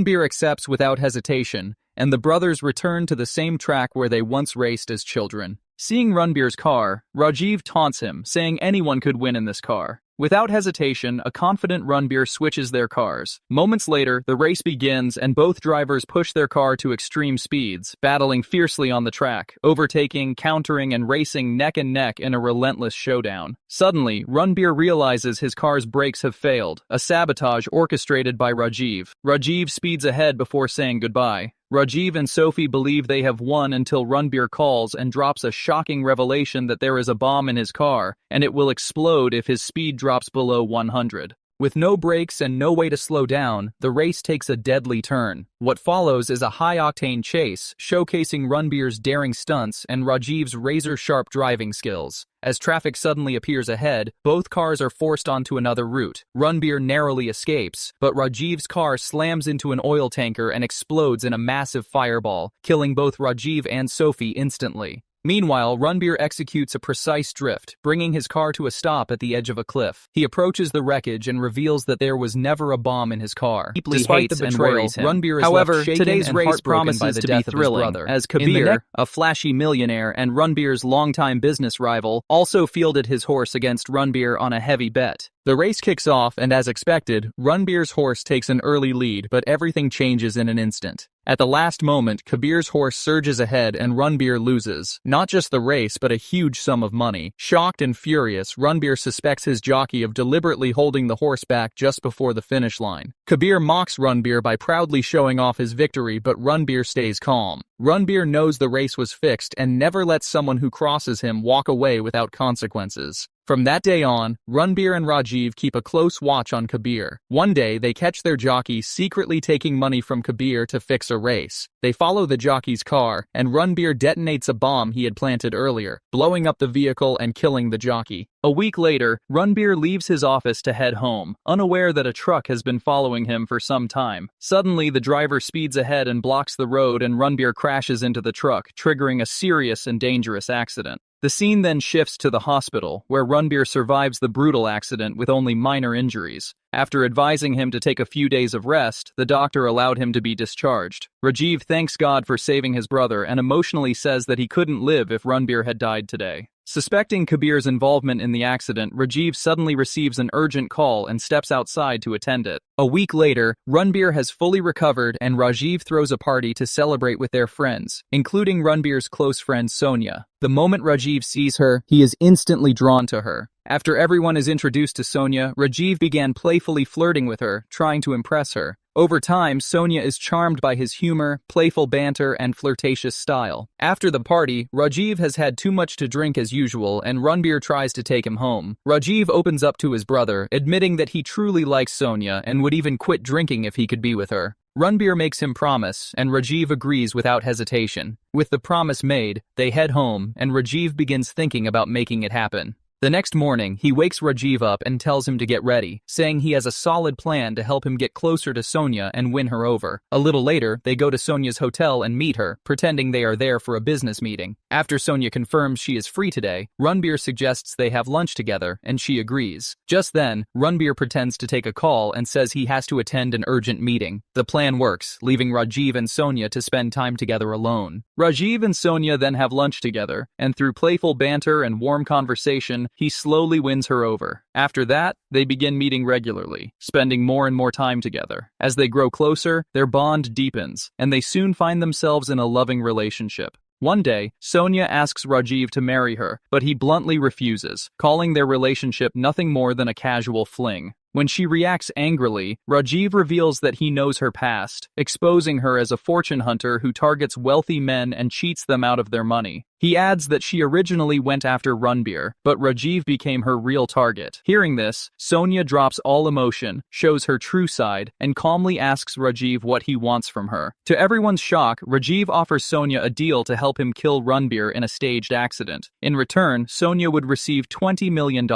Ranbir accepts without hesitation, and the brothers return to the same track where they once raced as children. Seeing Ranbir's car, Rajiv taunts him, saying anyone could win in this car. Without hesitation, a confident Ranbir switches their cars. Moments later, the race begins and both drivers push their car to extreme speeds, battling fiercely on the track, overtaking, countering, and racing neck and neck in a relentless showdown. Suddenly, Ranbir realizes his car's brakes have failed, a sabotage orchestrated by Rajiv. Rajiv speeds ahead before saying goodbye. Rajiv and Sophie believe they have won until Ranbir calls and drops a shocking revelation that there is a bomb in his car, and it will explode if his speed drops below 100. With no brakes and no way to slow down, the race takes a deadly turn. What follows is a high-octane chase, showcasing Ranbir's daring stunts and Rajiv's razor-sharp driving skills. As traffic suddenly appears ahead, both cars are forced onto another route. Ranbir narrowly escapes, but Rajiv's car slams into an oil tanker and explodes in a massive fireball, killing both Rajiv and Sophie instantly. Meanwhile, Ranbir executes a precise drift, bringing his car to a stop at the edge of a cliff. He approaches the wreckage and reveals that there was never a bomb in his car. Despite the betrayal, Ranbir is left shaken today's race promises to be thrilling, as Kabir, a flashy millionaire and Ranbir's longtime business rival, also fielded his horse against Ranbir on a heavy bet. The race kicks off, and as expected, Ranbir's horse takes an early lead, but everything changes in an instant. At the last moment, Kabir's horse surges ahead and Ranbir loses. Not just the race, but a huge sum of money. Shocked and furious, Ranbir suspects his jockey of deliberately holding the horse back just before the finish line. Kabir mocks Ranbir by proudly showing off his victory, but Ranbir stays calm. Ranbir knows the race was fixed and never lets someone who crosses him walk away without consequences. From that day on, Ranbir and Rajiv keep a close watch on Kabir. One day, they catch their jockey secretly taking money from Kabir to fix a race. They follow the jockey's car, and Ranbir detonates a bomb he had planted earlier, blowing up the vehicle and killing the jockey. A week later, Ranbir leaves his office to head home, unaware that a truck has been following him for some time. Suddenly, the driver speeds ahead and blocks the road, and Ranbir crashes into the truck, triggering a serious and dangerous accident. The scene then shifts to the hospital, where Ranbir survives the brutal accident with only minor injuries. After advising him to take a few days of rest, the doctor allowed him to be discharged. Rajiv thanks God for saving his brother and emotionally says that he couldn't live if Ranbir had died today. Suspecting Kabir's involvement in the accident, Rajiv suddenly receives an urgent call and steps outside to attend it. A week later, Ranbir has fully recovered and Rajiv throws a party to celebrate with their friends, including Ranbir's close friend Sonia. The moment Rajiv sees her, he is instantly drawn to her. After everyone is introduced to Sonia, Rajiv began playfully flirting with her, trying to impress her. Over time, Sonia is charmed by his humor, playful banter, and flirtatious style. After the party, Rajiv has had too much to drink as usual, and Ranbir tries to take him home. Rajiv opens up to his brother, admitting that he truly likes Sonia and would even quit drinking if he could be with her. Ranbir makes him promise, and Rajiv agrees without hesitation. With the promise made, they head home, and Rajiv begins thinking about making it happen. The next morning, he wakes Rajiv up and tells him to get ready, saying he has a solid plan to help him get closer to Sonia and win her over. A little later, they go to Sonia's hotel and meet her, pretending they are there for a business meeting. After Sonia confirms she is free today, Ranbir suggests they have lunch together, and she agrees. Just then, Ranbir pretends to take a call and says he has to attend an urgent meeting. The plan works, leaving Rajiv and Sonia to spend time together alone. Rajiv and Sonia then have lunch together, and through playful banter and warm conversation, he slowly wins her over. After that, they begin meeting regularly, spending more and more time together. As they grow closer, their bond deepens, and they soon find themselves in a loving relationship. One day, Sonia asks Rajiv to marry her, but he bluntly refuses, calling their relationship nothing more than a casual fling. When she reacts angrily, Rajiv reveals that he knows her past, exposing her as a fortune hunter who targets wealthy men and cheats them out of their money. He adds that she originally went after Ranbir, but Rajiv became her real target. Hearing this, Sonia drops all emotion, shows her true side, and calmly asks Rajiv what he wants from her. To everyone's shock, Rajiv offers Sonia a deal to help him kill Ranbir in a staged accident. In return, Sonia would receive $20 million.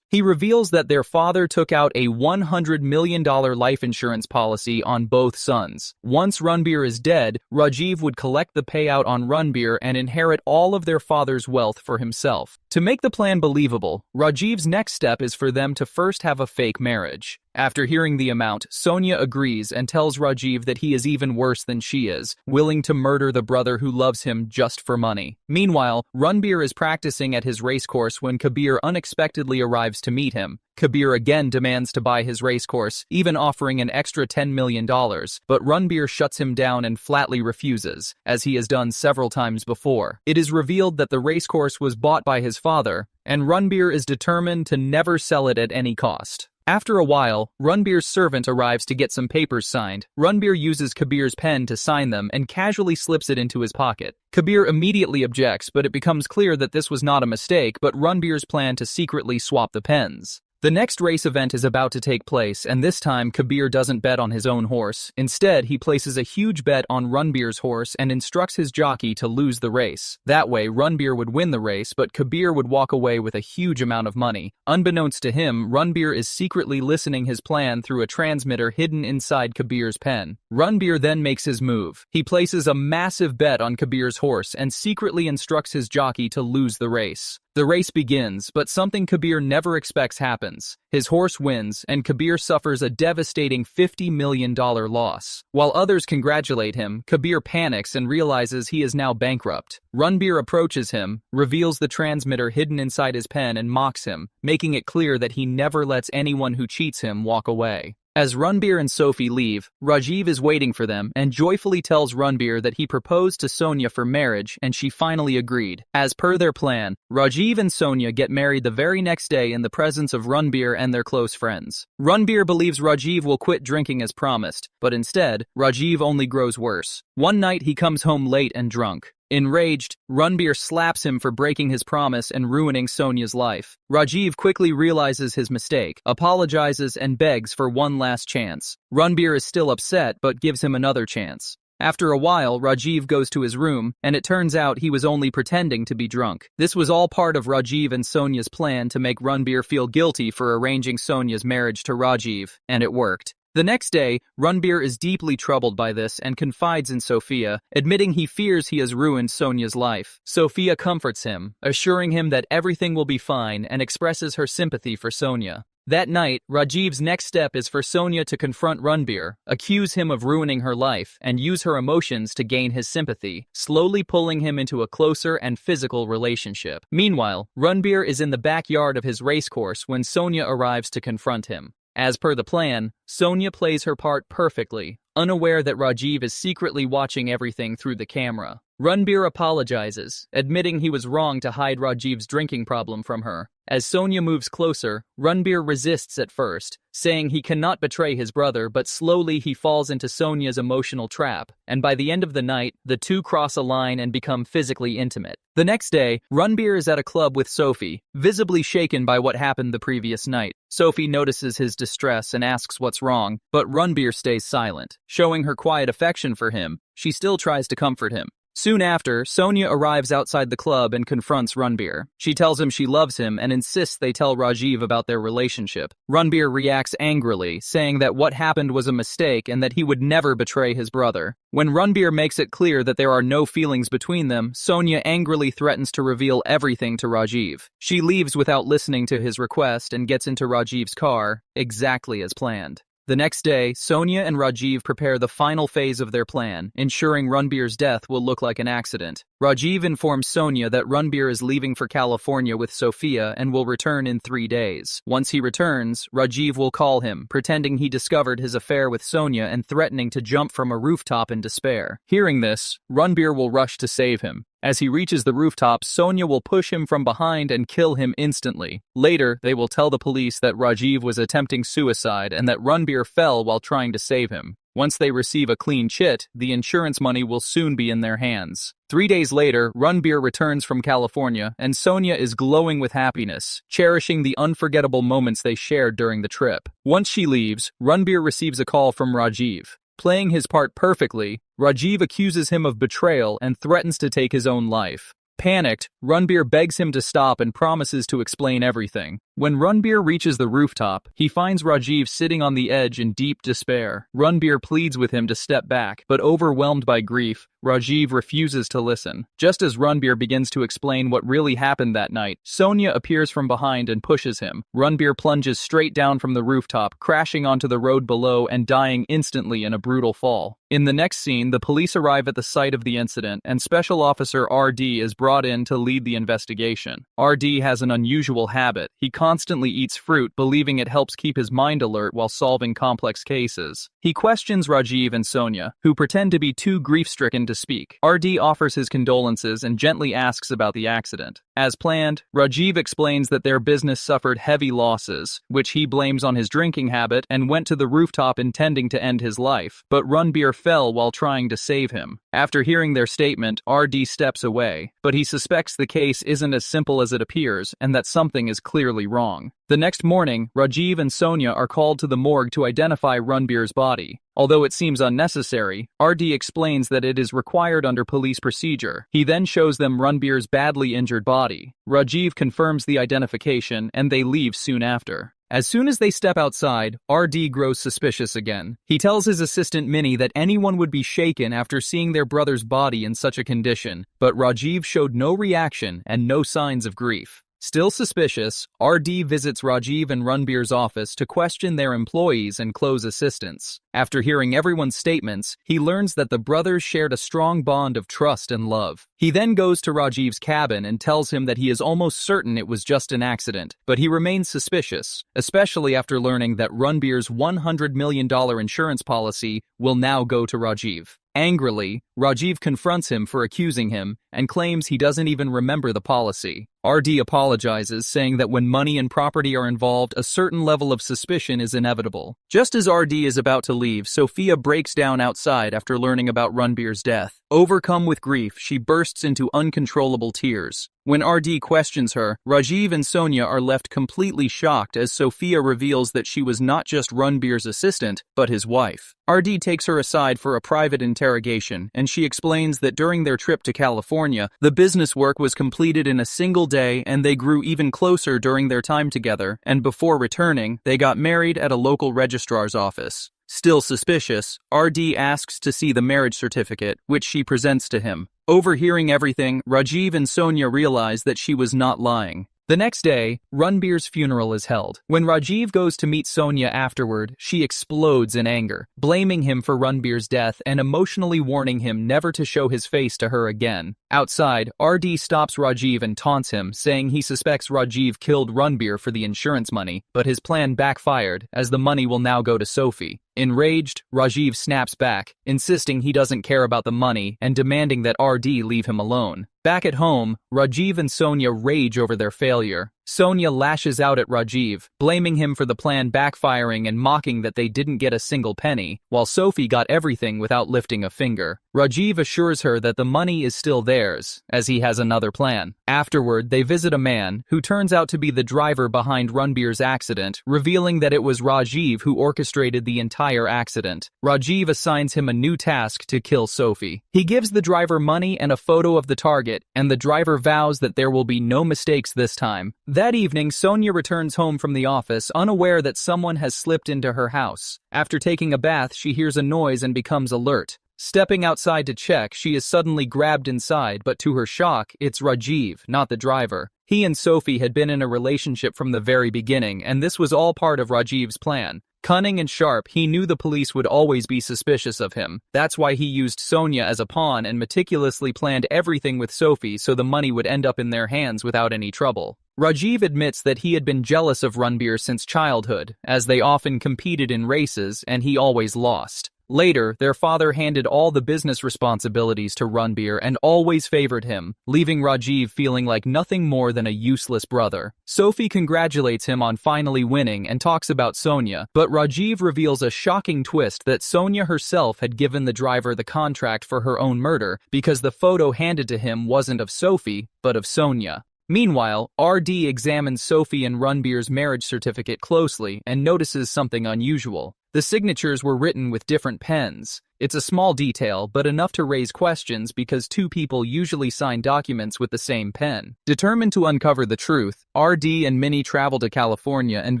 He reveals that their father took out a $100 million life insurance policy on both sons. Once Ranbir is dead, Rajiv would collect the payout on Ranbir and inherit all of their father's wealth for himself. To make the plan believable, Rajiv's next step is for them to first have a fake marriage. After hearing the amount, Sonia agrees and tells Rajiv that he is even worse than she is, willing to murder the brother who loves him just for money. Meanwhile, Ranbir is practicing at his racecourse when Kabir unexpectedly arrives to meet him. Kabir again demands to buy his racecourse, even offering an extra $10 million, but Ranbir shuts him down and flatly refuses, as he has done several times before. It is revealed that the racecourse was bought by his father, and Ranbir is determined to never sell it at any cost. After a while, Ranbir's servant arrives to get some papers signed. Ranbir uses Kabir's pen to sign them and casually slips it into his pocket. Kabir immediately objects, but it becomes clear that this was not a mistake, but Ranbir's plan to secretly swap the pens. The next race event is about to take place, and this time Kabir doesn't bet on his own horse. Instead, he places a huge bet on Ranbir's horse and instructs his jockey to lose the race. That way, Ranbir would win the race, but Kabir would walk away with a huge amount of money. Unbeknownst to him, Ranbir is secretly listening his plan through a transmitter hidden inside Kabir's pen. Ranbir then makes his move. He places a massive bet on Kabir's horse and secretly instructs his jockey to lose the race. The race begins, but something Kabir never expects happens. His horse wins, and Kabir suffers a devastating $50 million loss. While others congratulate him, Kabir panics and realizes he is now bankrupt. Ranbir approaches him, reveals the transmitter hidden inside his pen and mocks him, making it clear that he never lets anyone who cheats him walk away. As Ranbir and Sophie leave, Rajiv is waiting for them and joyfully tells Ranbir that he proposed to Sonia for marriage and she finally agreed. As per their plan, Rajiv and Sonia get married the very next day in the presence of Ranbir and their close friends. Ranbir believes Rajiv will quit drinking as promised, but instead, Rajiv only grows worse. One night he comes home late and drunk. Enraged, Ranbir slaps him for breaking his promise and ruining Sonia's life. Rajiv quickly realizes his mistake, apologizes, and begs for one last chance. Ranbir is still upset but gives him another chance. After a while, Rajiv goes to his room, and it turns out he was only pretending to be drunk. This was all part of Rajiv and Sonia's plan to make Ranbir feel guilty for arranging Sonia's marriage to Rajiv, and it worked. The next day, Ranbir is deeply troubled by this and confides in Sophia, admitting he fears he has ruined Sonia's life. Sophia comforts him, assuring him that everything will be fine and expresses her sympathy for Sonia. That night, Rajiv's next step is for Sonia to confront Ranbir, accuse him of ruining her life, and use her emotions to gain his sympathy, slowly pulling him into a closer and physical relationship. Meanwhile, Ranbir is in the backyard of his racecourse when Sonia arrives to confront him. As per the plan, Sonia plays her part perfectly, unaware that Rajiv is secretly watching everything through the camera. Ranbir apologizes, admitting he was wrong to hide Rajiv's drinking problem from her. As Sonia moves closer, Ranbir resists at first, saying he cannot betray his brother, but slowly he falls into Sonia's emotional trap, and by the end of the night, the two cross a line and become physically intimate. The next day, Ranbir is at a club with Sophie, visibly shaken by what happened the previous night. Sophie notices his distress and asks what's wrong, but Ranbir stays silent. Showing her quiet affection for him, she still tries to comfort him. Soon after, Sonia arrives outside the club and confronts Ranbir. She tells him she loves him and insists they tell Rajiv about their relationship. Ranbir reacts angrily, saying that what happened was a mistake and that he would never betray his brother. When Ranbir makes it clear that there are no feelings between them, Sonia angrily threatens to reveal everything to Rajiv. She leaves without listening to his request and gets into Rajiv's car, exactly as planned. The next day, Sonia and Rajiv prepare the final phase of their plan, ensuring Ranbir's death will look like an accident. Rajiv informs Sonia that Ranbir is leaving for California with Sophia and will return in 3 days. Once he returns, Rajiv will call him, pretending he discovered his affair with Sonia and threatening to jump from a rooftop in despair. Hearing this, Ranbir will rush to save him. As he reaches the rooftop, Sonia will push him from behind and kill him instantly. Later, they will tell the police that Rajiv was attempting suicide and that Ranbir fell while trying to save him. Once they receive a clean chit, the insurance money will soon be in their hands. 3 days later, Ranbir returns from California, and Sonia is glowing with happiness, cherishing the unforgettable moments they shared during the trip. Once she leaves, Ranbir receives a call from Rajiv. Playing his part perfectly, Rajiv accuses him of betrayal and threatens to take his own life. Panicked, Ranbir begs him to stop and promises to explain everything. When Ranbir reaches the rooftop, he finds Rajiv sitting on the edge in deep despair. Ranbir pleads with him to step back, but overwhelmed by grief, Rajiv refuses to listen. Just as Ranbir begins to explain what really happened that night, Sonia appears from behind and pushes him. Ranbir plunges straight down from the rooftop, crashing onto the road below and dying instantly in a brutal fall. In the next scene, the police arrive at the site of the incident, and Special Officer RD is brought in to lead the investigation. RD has an unusual habit. He constantly eats fruit, believing it helps keep his mind alert while solving complex cases. He questions Rajiv and Sonia, who pretend to be too grief-stricken to speak. RD offers his condolences and gently asks about the accident. As planned, Rajiv explains that their business suffered heavy losses, which he blames on his drinking habit, and went to the rooftop intending to end his life, but Ranbir fell while trying to save him. After hearing their statement, RD steps away, but he suspects the case isn't as simple as it appears and that something is clearly wrong. The next morning, Rajiv and Sonia are called to the morgue to identify Ranbir's body. Although it seems unnecessary, RD explains that it is required under police procedure. He then shows them Ranbir's badly injured body. Rajiv confirms the identification, and they leave soon after. As soon as they step outside, RD grows suspicious again. He tells his assistant Minnie that anyone would be shaken after seeing their brother's body in such a condition, but Rajiv showed no reaction and no signs of grief. Still suspicious, RD visits Rajiv and Ranbir's office to question their employees and close assistants. After hearing everyone's statements, he learns that the brothers shared a strong bond of trust and love. He then goes to Rajiv's cabin and tells him that he is almost certain it was just an accident, but he remains suspicious, especially after learning that Ranbir's $100 million insurance policy will now go to Rajiv. Angrily, Rajiv confronts him for accusing him and claims he doesn't even remember the policy. RD apologizes, saying that when money and property are involved, a certain level of suspicion is inevitable. Just as RD is about to leave, Sophia breaks down outside after learning about Ranbir's death. Overcome with grief, she bursts into uncontrollable tears. When RD questions her, Rajiv and Sonia are left completely shocked as Sophia reveals that she was not just Ranbir's assistant, but his wife. RD takes her aside for a private interrogation, and she explains that during their trip to California, the business work was completed in a single day and they grew even closer during their time together, and before returning, they got married at a local registrar's office. Still suspicious, RD asks to see the marriage certificate, which she presents to him. Overhearing everything, Rajiv and Sonia realize that she was not lying. The next day, Ranbir's funeral is held. When Rajiv goes to meet Sonia afterward, she explodes in anger, blaming him for Ranbir's death and emotionally warning him never to show his face to her again. Outside, RD stops Rajiv and taunts him, saying he suspects Rajiv killed Ranbir for the insurance money, but his plan backfired, as the money will now go to Sophie. Enraged, Rajiv snaps back, insisting he doesn't care about the money and demanding that RD leave him alone. Back at home, Rajiv and Sonia rage over their failure. Sonia lashes out at Rajiv, blaming him for the plan backfiring and mocking that they didn't get a single penny, while Sophie got everything without lifting a finger. Rajiv assures her that the money is still theirs, as he has another plan. Afterward, they visit a man, who turns out to be the driver behind Ranbir's accident, revealing that it was Rajiv who orchestrated the entire accident. Rajiv assigns him a new task to kill Sophie. He gives the driver money and a photo of the target, and the driver vows that there will be no mistakes this time. That evening, Sonia returns home from the office, unaware that someone has slipped into her house. After taking a bath, she hears a noise and becomes alert. Stepping outside to check, she is suddenly grabbed inside, but to her shock, it's Rajiv, not the driver. He and Sophie had been in a relationship from the very beginning, and this was all part of Rajiv's plan. Cunning and sharp, he knew the police would always be suspicious of him. That's why he used Sonia as a pawn and meticulously planned everything with Sophie so the money would end up in their hands without any trouble. Rajiv admits that he had been jealous of Ranbir since childhood, as they often competed in races and he always lost. Later, their father handed all the business responsibilities to Ranbir and always favored him, leaving Rajiv feeling like nothing more than a useless brother. Sophie congratulates him on finally winning and talks about Sonia, but Rajiv reveals a shocking twist that Sonia herself had given the driver the contract for her own murder because the photo handed to him wasn't of Sophie, but of Sonia. Meanwhile, RD examines Sophie and Ranbir's marriage certificate closely and notices something unusual. The signatures were written with different pens. It's a small detail, but enough to raise questions because two people usually sign documents with the same pen. Determined to uncover the truth, RD and Minnie travel to California and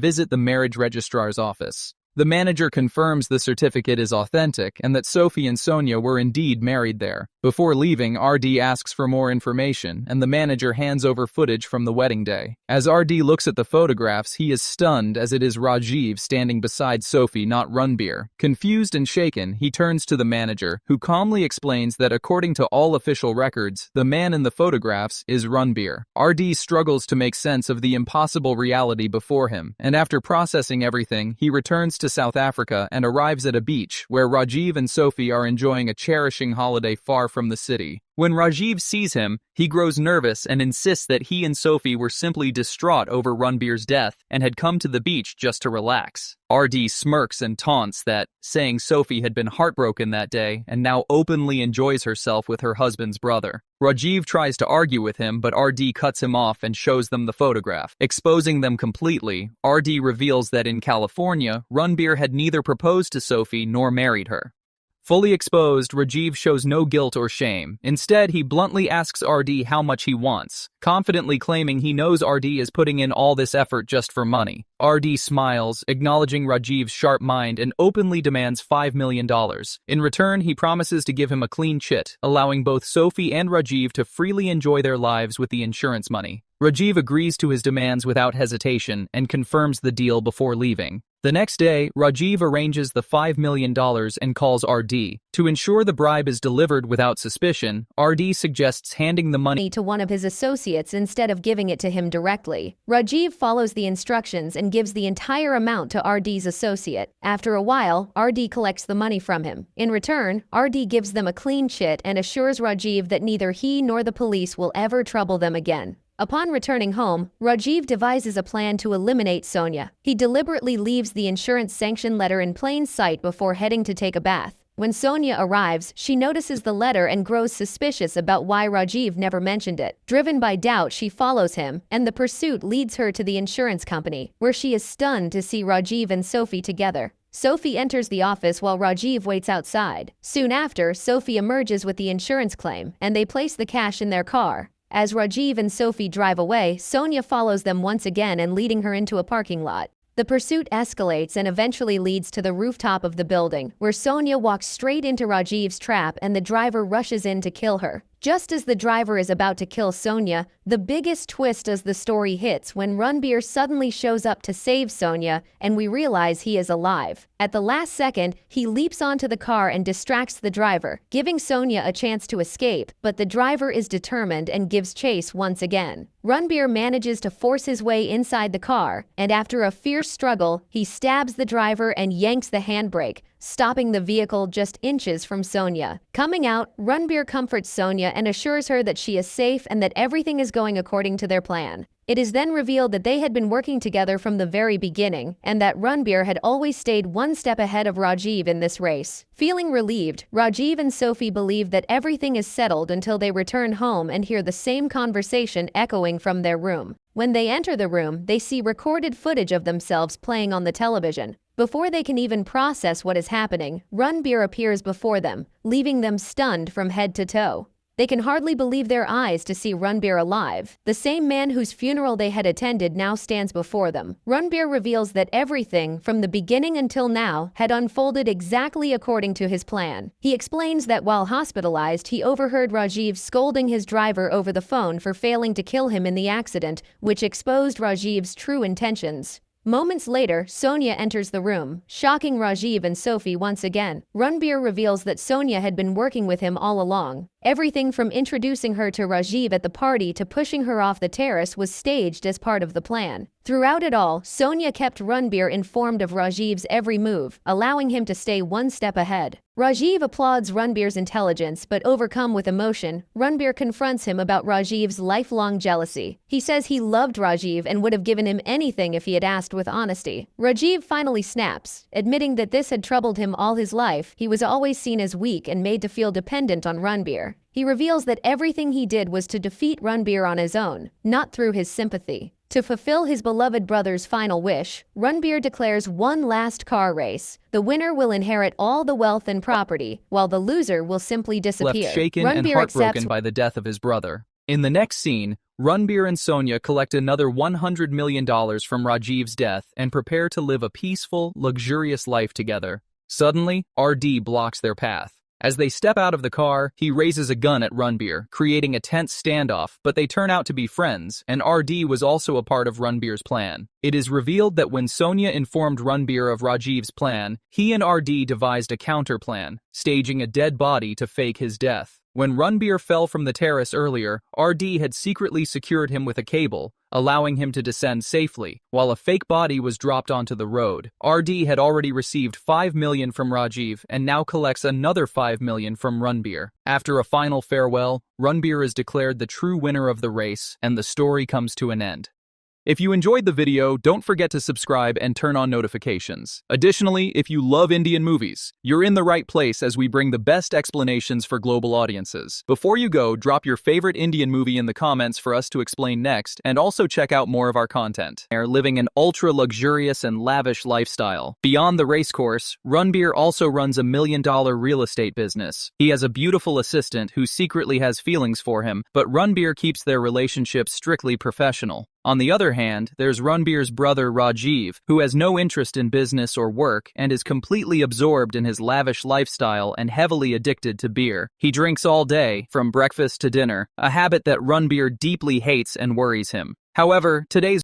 visit the marriage registrar's office. The manager confirms the certificate is authentic and that Sophie and Sonia were indeed married there. Before leaving, RD asks for more information, and the manager hands over footage from the wedding day. As RD looks at the photographs, he is stunned as it is Rajiv standing beside Sophie, not Ranbir. Confused and shaken, he turns to the manager, who calmly explains that according to all official records, the man in the photographs is Ranbir. RD struggles to make sense of the impossible reality before him, and after processing everything, he returns to South Africa and arrives at a beach where Rajiv and Sophie are enjoying a cherishing holiday far from the city. When Rajiv sees him, he grows nervous and insists that he and Sophie were simply distraught over Ranbir's death and had come to the beach just to relax. RD smirks and taunts that, saying Sophie had been heartbroken that day and now openly enjoys herself with her husband's brother. Rajiv tries to argue with him, but RD cuts him off and shows them the photograph. Exposing them completely, RD reveals that in California, Ranbir had neither proposed to Sophie nor married her. Fully exposed, Rajiv shows no guilt or shame. Instead, he bluntly asks RD how much he wants, confidently claiming he knows RD is putting in all this effort just for money. RD smiles, acknowledging Rajiv's sharp mind, and openly demands $5 million. In return, he promises to give him a clean chit, allowing both Sophie and Rajiv to freely enjoy their lives with the insurance money. Rajiv agrees to his demands without hesitation and confirms the deal before leaving. The next day, Rajiv arranges the $5 million and calls RD. To ensure the bribe is delivered without suspicion, RD suggests handing the money to one of his associates instead of giving it to him directly. Rajiv follows the instructions and gives the entire amount to RD's associate. After a while, RD collects the money from him. In return, RD gives them a clean chit and assures Rajiv that neither he nor the police will ever trouble them again. Upon returning home, Rajiv devises a plan to eliminate Sonia. He deliberately leaves the insurance sanction letter in plain sight before heading to take a bath. When Sonia arrives, she notices the letter and grows suspicious about why Rajiv never mentioned it. Driven by doubt, she follows him, and the pursuit leads her to the insurance company, where she is stunned to see Rajiv and Sophie together. Sophie enters the office while Rajiv waits outside. Soon after, Sophie emerges with the insurance claim, and they place the cash in their car. As Rajiv and Sophie drive away, Sonia follows them once again and leading her into a parking lot. The pursuit escalates and eventually leads to the rooftop of the building, where Sonia walks straight into Rajiv's trap and the driver rushes in to kill her. Just as the driver is about to kill Sonia, the biggest twist as the story hits when Ranbir suddenly shows up to save Sonia and we realize he is alive. At the last second, he leaps onto the car and distracts the driver, giving Sonia a chance to escape, but the driver is determined and gives chase once again. Ranbir manages to force his way inside the car, and after a fierce struggle, he stabs the driver and yanks the handbrake, stopping the vehicle just inches from Sonia. Coming out, Ranbir comforts Sonia and assures her that she is safe and that everything is going according to their plan. It is then revealed that they had been working together from the very beginning, and that Ranbir had always stayed one step ahead of Rajiv in this race. Feeling relieved, Rajiv and Sophie believe that everything is settled until they return home and hear the same conversation echoing from their room. When they enter the room, they see recorded footage of themselves playing on the television. Before they can even process what is happening, Ranbir appears before them, leaving them stunned from head to toe. They can hardly believe their eyes to see Ranbir alive. The same man whose funeral they had attended now stands before them. Ranbir reveals that everything, from the beginning until now, had unfolded exactly according to his plan. He explains that while hospitalized, he overheard Rajiv scolding his driver over the phone for failing to kill him in the accident, which exposed Rajiv's true intentions. Moments later, Sonia enters the room, shocking Rajiv and Sophie once again. Ranbir reveals that Sonia had been working with him all along. Everything from introducing her to Rajiv at the party to pushing her off the terrace was staged as part of the plan. Throughout it all, Sonia kept Ranbir informed of Rajiv's every move, allowing him to stay one step ahead. Rajiv applauds Ranbir's intelligence, but overcome with emotion, Ranbir confronts him about Rajiv's lifelong jealousy. He says he loved Rajiv and would have given him anything if he had asked with honesty. Rajiv finally snaps, admitting that this had troubled him all his life. He was always seen as weak and made to feel dependent on Ranbir. He reveals that everything he did was to defeat Ranbir on his own, not through his sympathy. To fulfill his beloved brother's final wish, Ranbir declares one last car race. The winner will inherit all the wealth and property, while the loser will simply disappear. Left shaken and heartbroken by the death of his brother. In the next scene, Ranbir and Sonia collect another $100 million from Rajiv's death and prepare to live a peaceful, luxurious life together. Suddenly, RD blocks their path. As they step out of the car, he raises a gun at Ranbir, creating a tense standoff, but they turn out to be friends, and RD was also a part of Ranbir's plan. It is revealed that when Sonia informed Ranbir of Rajiv's plan, he and RD devised a counter-plan, staging a dead body to fake his death. When Ranbir fell from the terrace earlier, RD had secretly secured him with a cable, allowing him to descend safely, while a fake body was dropped onto the road. RD had already received $5 million from Rajiv and now collects another $5 million from Ranbir. After a final farewell, Ranbir is declared the true winner of the race, and the story comes to an end. If you enjoyed the video, don't forget to subscribe and turn on notifications. Additionally, if you love Indian movies, you're in the right place as we bring the best explanations for global audiences. Before you go, drop your favorite Indian movie in the comments for us to explain next, and also check out more of our content. They're living an ultra-luxurious and lavish lifestyle. Beyond the racecourse, Ranbir also runs a $1 million real estate business. He has a beautiful assistant who secretly has feelings for him, but Ranbir keeps their relationship strictly professional. On the other hand, there's Ranbir's brother Rajiv, who has no interest in business or work and is completely absorbed in his lavish lifestyle and heavily addicted to beer. He drinks all day, from breakfast to dinner, a habit that Ranbir deeply hates and worries him. However, today's